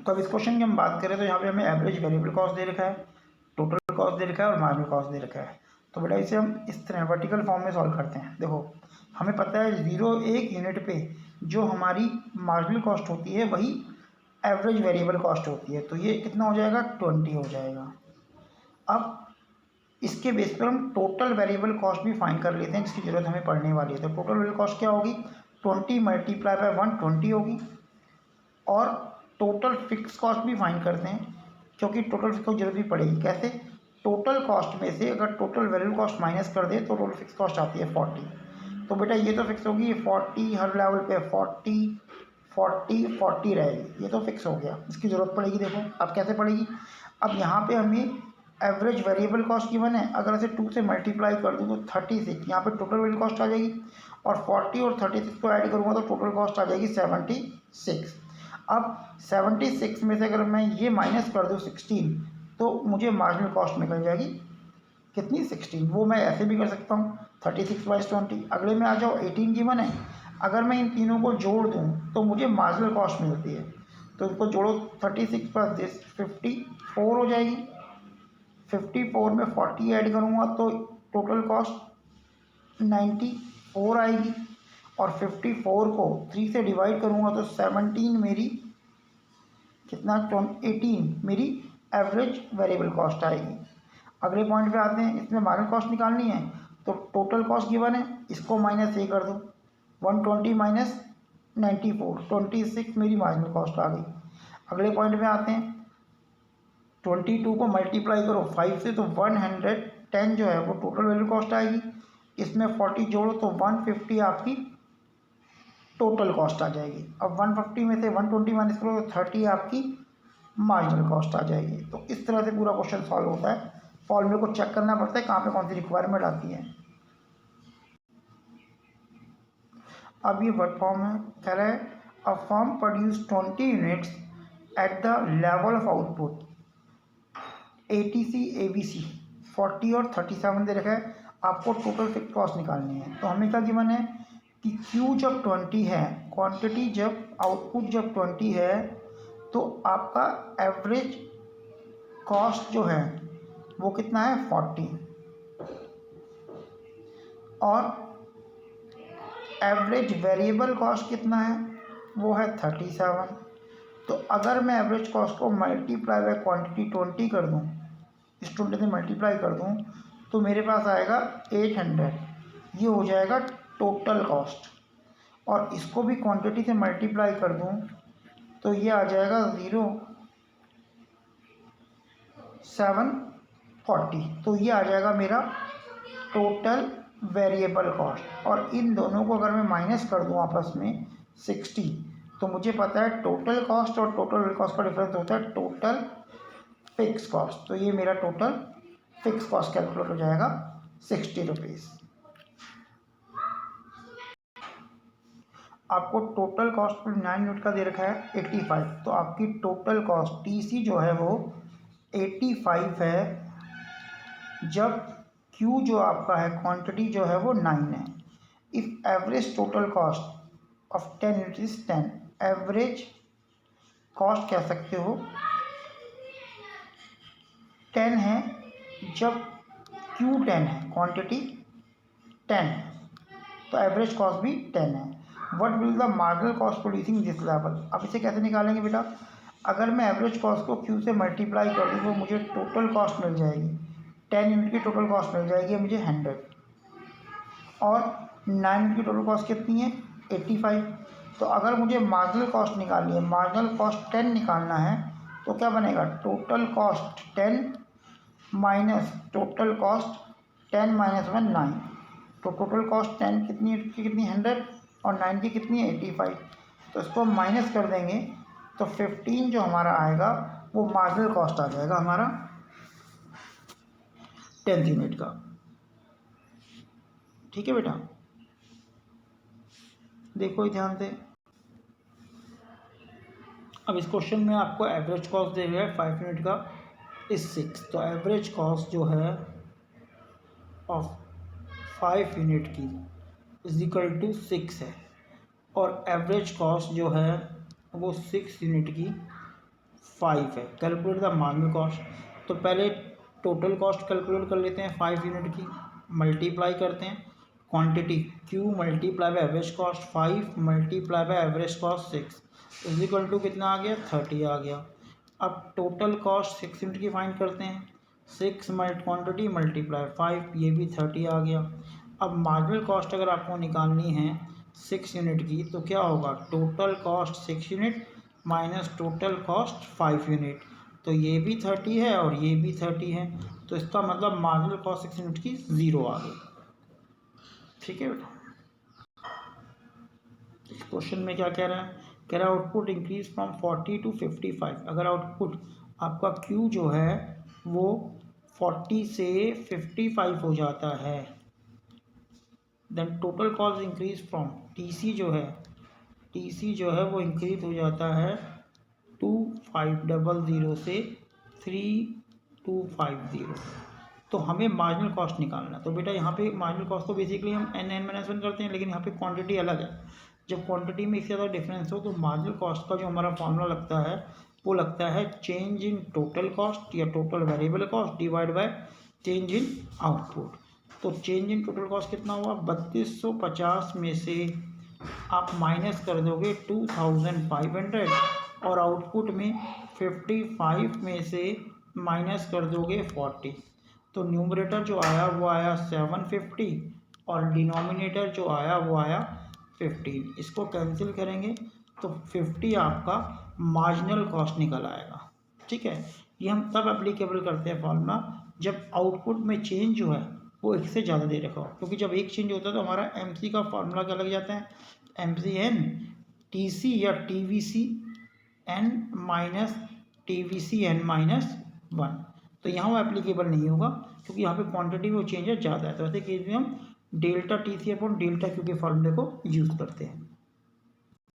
तो अब इस क्वेश्चन की हम बात करें तो यहाँ पे हमें एवरेज वेरिएबल कॉस्ट दे रखा है, टोटल कॉस्ट दे रखा है और मार्जिनल कॉस्ट दे रखा है। तो बेटा इसे हम इस तरह वर्टिकल फॉर्म में सॉल्व करते हैं। देखो हमें पता है 1 यूनिट पे जो हमारी मार्जिनल कॉस्ट होती है वही एवरेज वेरिएबल कॉस्ट होती है, तो ये कितना हो जाएगा 20 हो जाएगा। अब इसके बेस पर हम टोटल वेरिएबल कॉस्ट भी फाइंड कर लेते हैं जिसकी ज़रूरत हमें पड़ने वाली है। तो टोटल वेरिएबल कॉस्ट क्या होगी, 20 मल्टीप्लाई बाय 120 होगी। और टोटल फिक्स कॉस्ट भी फाइंड करते हैं क्योंकि टोटल फिक्स कॉस्ट जरूरत भी पड़ेगी। कैसे, टोटल कॉस्ट में से अगर टोटल वेरिएबल कॉस्ट माइनस कर दे तो टोटल फिक्स कॉस्ट आती है 40। तो बेटा ये तो फिक्स होगी, ये 40 हर लेवल पे 40 40 40 रहेगी, ये तो फिक्स हो गया। इसकी ज़रूरत पड़ेगी, देखो अब कैसे पड़ेगी। अब यहाँ पे हमें एवरेज वेरिएबल कॉस्ट गिवन है, अगर इसे 2 से मल्टीप्लाई कर दूँ तो 36, यहाँ पे टोटल वेरिएबल कॉस्ट आ जाएगी। और 40 और 36 को ऐड करूँगा तो टोटल कॉस्ट आ जाएगी 76। अब 76 में से अगर मैं ये माइनस कर दूँ 16 तो मुझे मार्जिनल कॉस्ट निकल जाएगी कितनी, 16। वो मैं ऐसे भी कर सकता हूँ 36/20। अगले में आ जाओ 18 गिवन है, अगर मैं इन तीनों को जोड़ दूँ तो मुझे मार्जिनल कॉस्ट मिलती है। तो इसको जोड़ो 36 + दिस 54 हो जाएगी। 54 में 40 ऐड करूँगा तो टोटल कॉस्ट 94 आएगी। और 54 को 3 से डिवाइड करूँगा तो 17 मेरी कितना 18 मेरी एवरेज वेरिएबल कॉस्ट आएगी। अगले पॉइंट पे आते हैं, इसमें मार्जिनल कॉस्ट निकालनी है तो टोटल कॉस्ट गिवन है, इसको माइनस ये कर दो 120 माइनस 94 26 मेरी मार्जिनल कॉस्ट आ गई। अगले पॉइंट पे आते हैं, 22 को मल्टीप्लाई करो 5 से तो 110 जो है वो टोटल वेरिएबल कॉस्ट आएगी। इसमें 40 जोड़ो तो 150 आपकी टोटल कॉस्ट आ जाएगी। अब 150 में से 120 माइनस करो तो 30 आपकी मार्जिनल कॉस्ट आ जाएगी। तो इस तरह से पूरा क्वेश्चन सॉल्व होता है। फॉर्मूले को चेक करना पड़ता है कहाँ पे कौन सी रिक्वायरमेंट आती है। अब ये वर्ड फॉर्म है, कह रहा है a firm produce 20 units at the level of output ATC ABC 40 और 37 दे रखा है। आपको टोटल फिक्स कॉस्ट निकालनी है। तो हमें क्या गिवन है कि Q जब 20 है, क्वांटिटी जब आउटपुट जब 20 है तो आपका एवरेज कॉस्ट जो है वो कितना है 40 और एवरेज वेरिएबल कॉस्ट कितना है वो है 37। तो अगर मैं एवरेज कॉस्ट को मल्टीप्लाई बाय क्वांटिटी 20 कर दूं, इस 20 से मल्टीप्लाई कर दूं तो मेरे पास आएगा 800। ये हो जाएगा टोटल कॉस्ट। और इसको भी क्वांटिटी से मल्टीप्लाई कर दूं तो ये आ जाएगा 0740। तो ये आ जाएगा मेरा टोटल वेरिएबल कॉस्ट। और इन दोनों को अगर मैं माइनस कर दूं आपस में 60 तो मुझे पता है टोटल कॉस्ट और टोटल कॉस्ट का डिफरेंस होता है टोटल फिक्स कॉस्ट। तो ये मेरा टोटल फिक्स कॉस्ट कैलकुलेट हो जाएगा 60 रुपीज़। आपको टोटल कॉस्ट पर 9 यूनिट का दे रखा है 85। तो आपकी टोटल कॉस्ट TC जो है वो 85 है जब Q जो आपका है क्वांटिटी जो है वो 9 है। If average total cost of 10 unit is 10, average cost कह सकते हो 10 है जब Q 10 है, क्वांटिटी 10 है, तो एवरेज कॉस्ट भी 10 है। What will the marginal cost producing this level. अब इसे कैसे निकालेंगे बेटा, अगर मैं एवरेज कॉस्ट को Q से मल्टीप्लाई कर दूँ तो मुझे टोटल कॉस्ट मिल जाएगी, 10 यूनिट की टोटल कॉस्ट मिल जाएगी मुझे 100। और 9 यूनिट की टोटल कॉस्ट कितनी है 85। तो अगर मुझे मार्जिनल कॉस्ट निकालनी है, मार्जिनल कॉस्ट 10 निकालना है तो क्या बनेगा, total cost 10 minus total cost 10 minus 1 9। तो टोटल कॉस्ट 10 कितनी की कितनी 100 और 9 की कितनी है 85। तो इसको माइनस कर देंगे तो 15 जो हमारा आएगा वो मार्जिनल कॉस्ट आ जाएगा हमारा 10th यूनिट का। ठीक है बेटा, देखो ध्यान से। अब इस क्वेश्चन में आपको एवरेज कॉस्ट दे रहा है 5 यूनिट का इस 6। तो एवरेज कॉस्ट जो है ऑफ 5 यूनिट की इज इक्वल टू 6 है। और एवरेज कॉस्ट जो है वो 6 यूनिट की 5 है। कैलकुलेट द मार्जिनल कॉस्ट, तो पहले टोटल कॉस्ट कैलकुलेट कर लेते हैं 5 यूनिट की, मल्टीप्लाई करते हैं quantity Q multiply by average cost 5 multiply by average cost 6 is equal to कितना आ गया 30 आ गया। अब टोटल कॉस्ट 6 यूनिट की फाइंड करते हैं, 6 क्वांटिटी मल्टीप्लाई 5 ये भी 30 आ गया। अब मार्जिनल कॉस्ट अगर आपको निकालनी है 6 यूनिट की तो क्या होगा, total cost 6 unit minus total cost 5 unit, तो ये भी 30 है और ये भी 30 है, तो इसका मतलब मार्जिनल कॉस्ट 6 यूनिट की 0 आ गई। ठीक है बेटा, इस क्वेश्चन में क्या कह रहा है, कह रहा है आउटपुट इंक्रीज फ्रॉम 40 टू 55। अगर आउटपुट आपका Q जो है वो 40 से 55 हो जाता है, then total cost increase from TC जो है वो इंक्रीज हो जाता है 2500 से 3250। तो हमें मार्जिनल कॉस्ट निकालना है। तो बेटा यहाँ पे मार्जिनल कॉस्ट तो बेसिकली हम n-1 करते हैं, लेकिन यहाँ पे क्वांटिटी अलग है। जब क्वांटिटी में इससे ज़्यादा डिफरेंस हो तो मार्जिनल कॉस्ट का जो हमारा फॉर्मूला लगता है वो लगता है चेंज इन टोटल कॉस्ट या total variable cost divide by change in output. तो चेंज इन टोटल कॉस्ट कितना हुआ, 3250 में से आप माइनस कर दोगे 2500 और आउटपुट में 55 में से माइनस कर दोगे 40, तो न्यूमरेटर जो आया वो आया 750 और डिनोमिनेटर जो आया वो आया 15। इसको कैंसिल करेंगे तो 50 आपका मार्जिनल कॉस्ट निकल आएगा। ठीक है, ये हम तब एप्लीकेबल करते हैं फॉर्मूला जब आउटपुट में चेंज जो है वो एक से ज़्यादा दे रखा हो, क्योंकि जब एक चेंज होता है तो हमारा MC का फॉर्मूला क्या लग जाता है, MCN TC या TVCN माइनस TVCN माइनस 1। तो यहाँ वो एप्लीकेबल नहीं होगा क्योंकि यहाँ पे क्वांटिटी में चेंज है ज़्यादा है। तो ऐसे केस में हम delta TC upon delta Q के फॉर्मूले को यूज़ करते हैं।